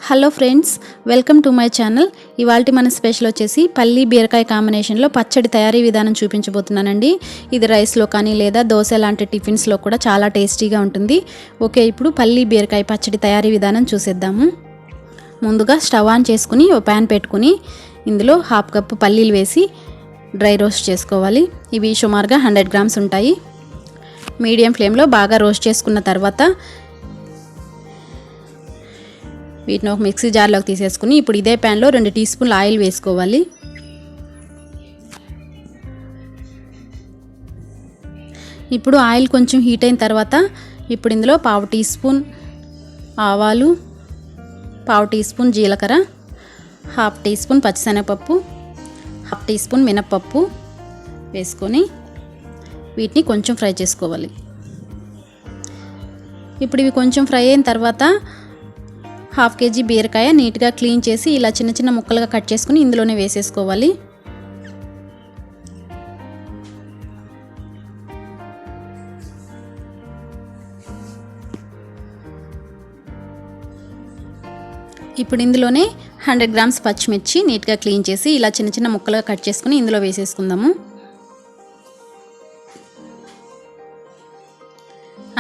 Hello friends, welcome to my channel. ఇవాల్టి మన special వచ్చేసి పల్లి బీరకాయ కాంబినేషన్లో పచ్చడి తయారీ విధానం చూపించబోతున్నానండి. ఇది రైస్లో కానీ లేదా దోశ లాంటి టిఫిన్స్లో కూడా చాలా టేస్టీగా ఉంటుంది. ఓకే, ఇప్పుడు పల్లి బీరకాయ పచ్చడి తయారీ విధానం చూసేద్దాము. ముందుగా స్టవ్ ఆన్ చేసుకుని ఓ ప్యాన్ పెట్టుకుని ఇందులో 1/2 కప్పు పల్లీలు వేసి డ్రై రోస్ట్ చేసుకోవాలి. ఇవి సుమారుగా 100 గ్రామ్స్ ఉంటాయి. మీడియం ఫ్లేమ్లో బాగా రోస్ట్ చేసుకున్న తర్వాత వీటిని ఒక మిక్సీ జార్లోకి తీసేసుకుని ఇప్పుడు ఇదే ప్యాన్లో 2 టీ స్పూన్ల ఆయిల్ వేసుకోవాలి. ఇప్పుడు ఆయిల్ కొంచెం హీట్ అయిన తర్వాత ఇప్పుడు ఇందులో 1/2 టీ స్పూన్ ఆవాలు, 1/2 టీ స్పూన్ జీలకర్ర, 1/2 టీ స్పూన్ పచ్చిశనగపప్పు, 1/2 టీ స్పూన్ మినప్పప్పు వేసుకొని వీటిని కొంచెం ఫ్రై చేసుకోవాలి. ఇప్పుడు ఇవి కొంచెం ఫ్రై అయిన తర్వాత 1/2 కేజీ బీరకాయ నీట్గా క్లీన్ చేసి ఇలా చిన్న చిన్న ముక్కలుగా కట్ చేసుకుని ఇందులోనే వేసేసుకోవాలి. ఇప్పుడు ఇందులోనే 100 గ్రామ్స్ పచ్చిమిర్చి నీట్గా క్లీన్ చేసి ఇలా చిన్న చిన్న ముక్కలుగా కట్ చేసుకుని ఇందులో వేసేసుకుందాము.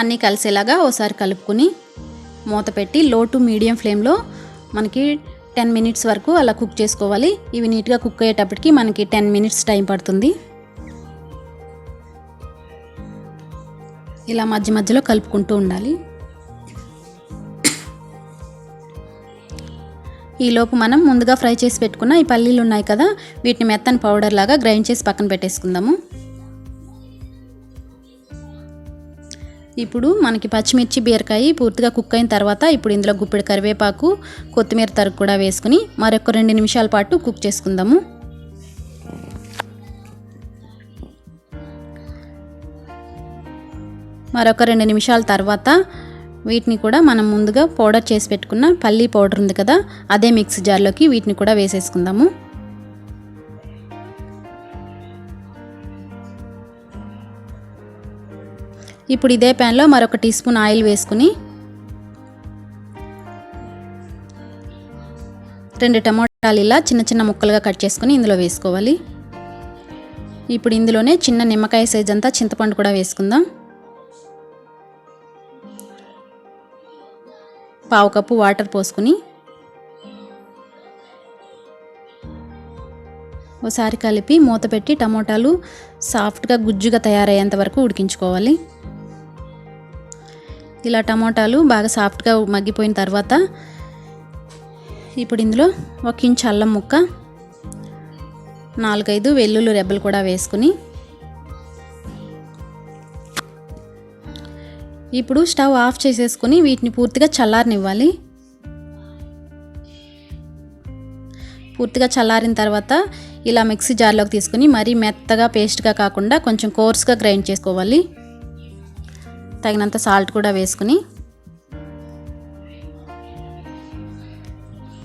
అన్నీ కలిసేలాగా ఓసారి కలుపుకొని మూత పెట్టి లో టు మీడియం ఫ్లేమ్లో మనకి 10 మినిట్స్ వరకు అలా కుక్ చేసుకోవాలి. ఇవి నీట్గా కుక్ అయ్యేటప్పటికి మనకి 10 మినిట్స్ టైం పడుతుంది. ఇలా మధ్య మధ్యలో కలుపుకుంటూ ఉండాలి. ఈలోపు మనం ముందుగా ఫ్రై చేసి పెట్టుకున్న ఈ పల్లీలు ఉన్నాయి కదా, వీటిని మెత్తని పౌడర్ లాగా గ్రైండ్ చేసి పక్కన పెట్టేసుకుందాము. ఇప్పుడు మనకి పచ్చిమిర్చి బీరకాయ పూర్తిగా కుక్ అయిన తర్వాత ఇప్పుడు ఇందులో గుప్పెడు కరివేపాకు, కొత్తిమీర తరుగు కూడా వేసుకుని మరొక 2 నిమిషాల పాటు కుక్ చేసుకుందాము. మరొక 2 నిమిషాల తర్వాత వీటిని కూడా మనం ముందుగా పౌడర్ చేసి పెట్టుకున్న పల్లీ పౌడర్ ఉంది కదా, అదే మిక్సీ జార్లోకి వీటిని కూడా వేసేసుకుందాము. ఇప్పుడు ఇదే ప్యాన్లో మరొక టీ స్పూన్ ఆయిల్ వేసుకుని 2 టమాటాలు ఇలా చిన్న చిన్న ముక్కలుగా కట్ చేసుకుని ఇందులో వేసుకోవాలి. ఇప్పుడు ఇందులోనే చిన్న నిమ్మకాయ సైజ్ అంతా చింతపండు కూడా వేసుకుందాం. 1/2 కప్పు వాటర్ పోసుకుని ఒకసారి కలిపి మూత పెట్టి టమాటాలు సాఫ్ట్గా గుజ్జుగా తయారయ్యేంత వరకు ఉడికించుకోవాలి. ఇలా టమాటాలు బాగా సాఫ్ట్గా మగ్గిపోయిన తర్వాత ఇప్పుడు ఇందులో 1 ఇంచ్ అల్లం ముక్క, 4-5 వెల్లుల్లి రెబ్బలు కూడా వేసుకుని ఇప్పుడు స్టవ్ ఆఫ్ చేసేసుకుని వీటిని పూర్తిగా చల్లారనివ్వాలి. పూర్తిగా చల్లారిన తర్వాత ఇలా మిక్సీ జార్లోకి తీసుకుని మరీ మెత్తగా పేస్ట్గా కాకుండా కొంచెం కోర్స్గా గ్రైండ్ చేసుకోవాలి. తగినంత సాల్ట్ కూడా వేసుకుని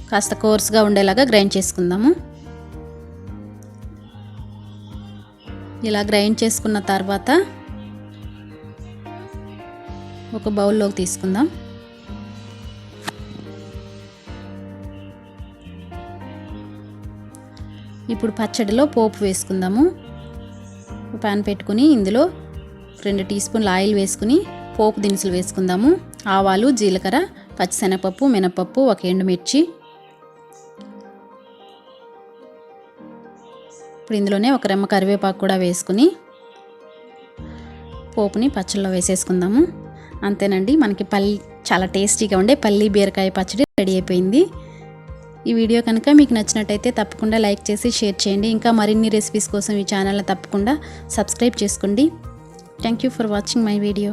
కాస్త కోర్స్గా ఉండేలాగా గ్రైండ్ చేసుకుందాము. ఇలా గ్రైండ్ చేసుకున్న తర్వాత ఒక బౌల్లోకి తీసుకుందాం. ఇప్పుడు పచ్చడిలో పోపు వేసుకుందాము. ప్యాన్ పెట్టుకుని ఇందులో 2 టీ స్పూన్ల ఆయిల్ వేసుకుని పోపు దినుసులు వేసుకుందాము. ఆవాలు, జీలకర్ర, పచ్చిశనగపప్పు, మినపప్పు, 1 ఎండుమిర్చి. ఇప్పుడు ఇందులోనే 1 రెమ్మ కరివేపాకు కూడా వేసుకుని పోపుని పచ్చడిలో వేసేసుకుందాము. అంతేనండి, మనకి చాలా టేస్టీగా ఉండే పల్లి బీరకాయ పచ్చడి రెడీ అయిపోయింది. ఈ వీడియో కనుక మీకు నచ్చినట్టయితే తప్పకుండా లైక్ చేసి షేర్ చేయండి. ఇంకా మరిన్ని రెసిపీస్ కోసం ఈ ఛానల్ని తప్పకుండా సబ్స్క్రైబ్ చేసుకోండి. Thank you for watching my video.